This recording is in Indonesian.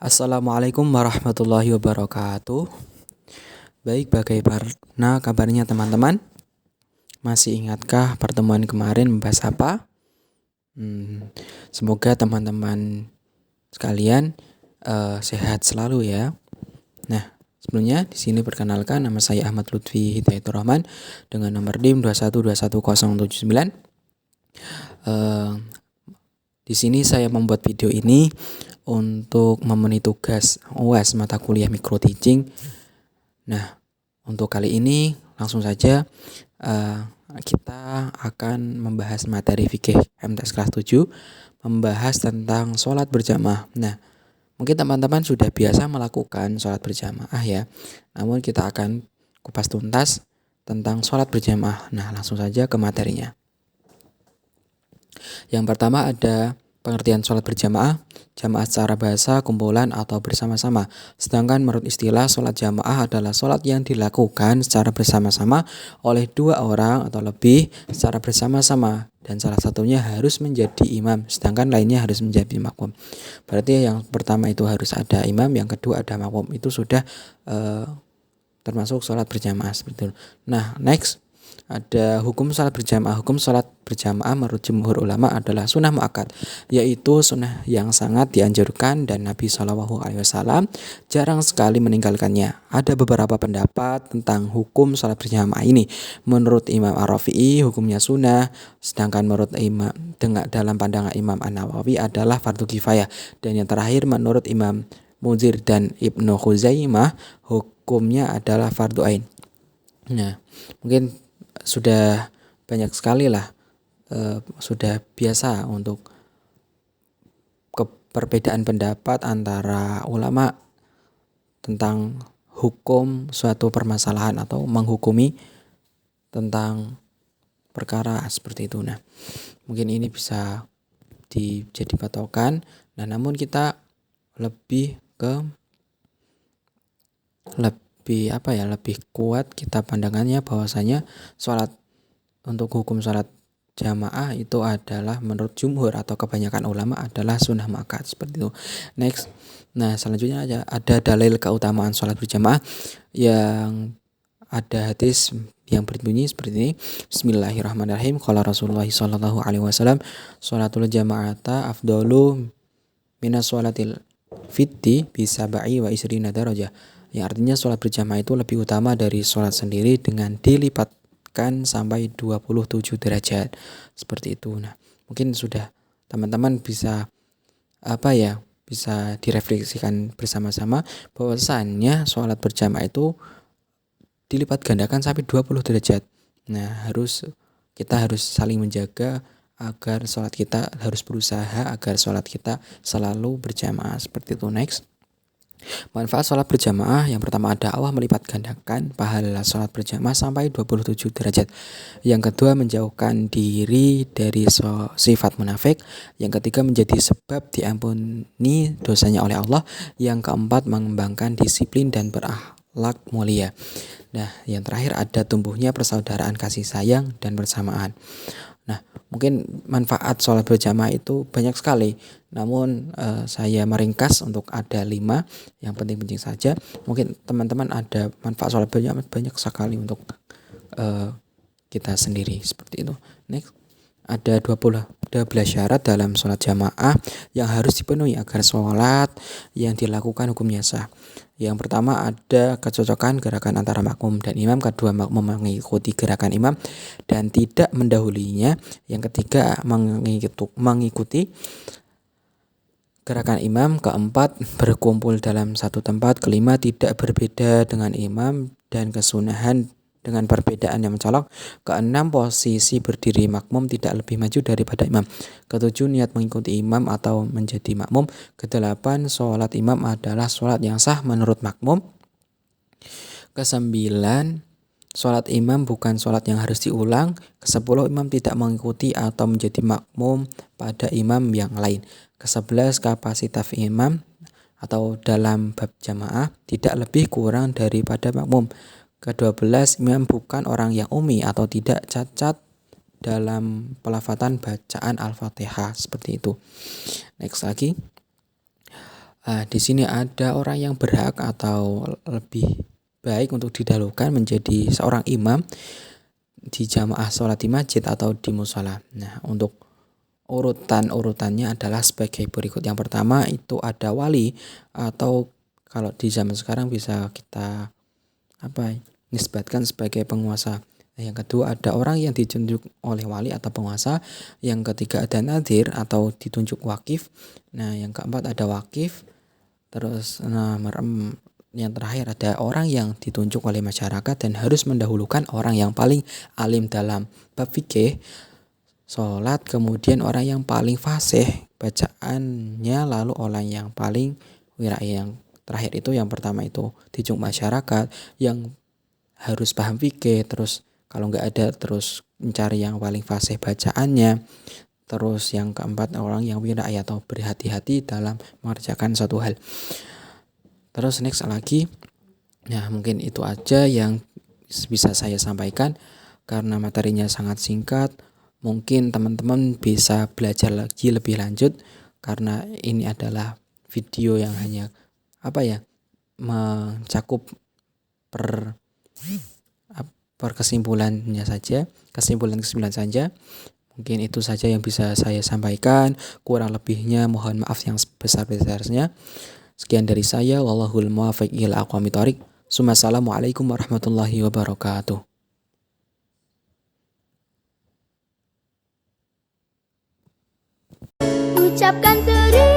Assalamualaikum warahmatullahi wabarakatuh. Baik, bagaimana kabarnya teman-teman? Masih ingatkah pertemuan kemarin membahas apa? Semoga teman-teman sekalian sehat selalu ya. Nah, sebelumnya di sini perkenalkan, nama saya Ahmad Lutfi Hidayatur Rahman dengan nomor NIM 2121079. Di sini saya membuat video ini untuk memenuhi tugas UAS mata kuliah micro teaching. Nah, untuk kali ini langsung saja kita akan membahas materi fikih MTS kelas 7, membahas tentang sholat berjamaah. Nah, mungkin teman-teman sudah biasa melakukan sholat berjamaah ya, namun kita akan kupas tuntas tentang sholat berjamaah. Nah, langsung saja ke materinya. Yang pertama ada pengertian sholat berjamaah. Jamaah secara bahasa kumpulan atau bersama-sama. Sedangkan menurut istilah sholat jamaah adalah sholat yang dilakukan secara bersama-sama oleh dua orang atau lebih secara bersama-sama, dan salah satunya harus menjadi imam, sedangkan lainnya harus menjadi makmum. Berarti yang pertama itu harus ada imam, yang kedua ada makmum. Itu sudah termasuk sholat berjamaah seperti itu. Nah, next ada hukum sholat berjamaah. Hukum sholat berjamaah menurut jumhur ulama adalah sunnah muakkad, yaitu sunnah yang sangat dianjurkan dan Nabi SAW jarang sekali meninggalkannya. Ada beberapa pendapat tentang hukum sholat berjamaah ini. Menurut Imam Ar-Rafi'i hukumnya sunnah, sedangkan menurut dalam pandangan Imam An-Nawawi adalah fardu kifayah. Dan yang terakhir menurut Imam Munzir dan Ibnu Khuzaimah hukumnya adalah fardu ain. Nah, mungkin sudah banyak sekali lah, sudah biasa untuk perbedaan pendapat antara ulama tentang hukum suatu permasalahan atau menghukumi tentang perkara seperti itu. Nah, mungkin ini bisa jadi patokan. Nah, namun kita lebih kuat kita pandangannya bahwasanya sholat untuk hukum sholat jamaah itu adalah menurut jumhur atau kebanyakan ulama adalah sunnah muakkad seperti itu. Next, nah selanjutnya ada dalil keutamaan sholat berjamaah yang ada hadis yang berbunyi seperti ini. Bismillahirrahmanirrahim. Qala Rasulullah sallallahu alaihi wasallam, sholatul jama'ata afdalu minas sholatil fitti bi sab'i wa isrina darajah. Yang artinya sholat berjamaah itu lebih utama dari sholat sendiri dengan dilipatkan sampai 27 derajat seperti itu. Nah, mungkin sudah teman-teman bisa bisa direfleksikan bersama-sama bahwasannya sholat berjamaah itu dilipat gandakan sampai 20 derajat. Nah, kita harus saling menjaga agar sholat kita, harus berusaha agar sholat kita selalu berjamaah seperti itu. Next, manfaat sholat berjamaah yang pertama ada Allah melipat gandakan pahala sholat berjamaah sampai 27 derajat. Yang kedua menjauhkan diri dari sifat munafik. Yang ketiga menjadi sebab diampuni dosanya oleh Allah. Yang keempat mengembangkan disiplin dan berakhlak mulia. Nah, yang terakhir ada tumbuhnya persaudaraan kasih sayang dan bersamaan. Nah, mungkin manfaat sholat berjamaah itu banyak sekali, namun saya meringkas untuk ada 5 yang penting-penting saja. Mungkin teman-teman ada manfaat sholat berjamaah banyak sekali untuk kita sendiri seperti itu. Next, ada 12 syarat dalam sholat jamaah yang harus dipenuhi agar sholat yang dilakukan hukumnya sah. Yang pertama ada kecocokan gerakan antara makmum dan imam. Kedua, makmum mengikuti gerakan imam dan tidak mendahulinya. Yang ketiga, mengikuti gerakan imam. Keempat, berkumpul dalam satu tempat. Kelima, tidak berbeda dengan imam dan kesunahan dengan perbedaan yang mencolok. Keenam, posisi berdiri makmum tidak lebih maju daripada imam. Ketujuh, niat mengikuti imam atau menjadi makmum. Kedelapan, sholat imam adalah sholat yang sah menurut makmum. Kesembilan, sholat imam bukan sholat yang harus diulang. Kesepuluh, imam tidak mengikuti atau menjadi makmum pada imam yang lain. Kesebelas, kapasitas imam atau dalam bab jamaah tidak lebih kurang daripada makmum. Ke-12, imam bukan orang yang umi atau tidak cacat dalam pelafatan bacaan Al-Fatihah seperti itu. Next lagi, Di sini ada orang yang berhak atau lebih baik untuk didahulukan menjadi seorang imam di jamaah sholat di masjid atau di musola. Nah, untuk urutannya adalah sebagai berikut. Yang pertama itu ada wali, atau kalau di zaman sekarang bisa kita nisbatkan sebagai penguasa. Nah, yang kedua ada orang yang ditunjuk oleh wali atau penguasa. Yang ketiga ada nadir atau ditunjuk wakif. Nah, yang keempat ada wakif. Terus yang terakhir ada orang yang ditunjuk oleh masyarakat dan harus mendahulukan orang yang paling alim dalam bab fikih, sholat, kemudian orang yang paling fasih bacaannya, lalu orang yang paling wirai. Yang terakhir itu yang pertama itu ditunjuk masyarakat yang harus paham fikih, terus kalau nggak ada terus mencari yang paling fasih bacaannya. Terus yang keempat orang yang wirai atau berhati-hati dalam mengerjakan satu hal. Terus next lagi, nah mungkin itu aja yang bisa saya sampaikan karena materinya sangat singkat. Mungkin teman-teman bisa belajar lagi lebih lanjut karena ini adalah video yang hanya mencakup per kesimpulannya saja, kesimpulan saja. Mungkin itu saja yang bisa saya sampaikan. Kurang lebihnya mohon maaf yang sebesar-besarnya. Sekian dari saya. Wallahul muwaffiq ila aqwamit thoriq. Assalamualaikum warahmatullahi wabarakatuh. Ucapkan terima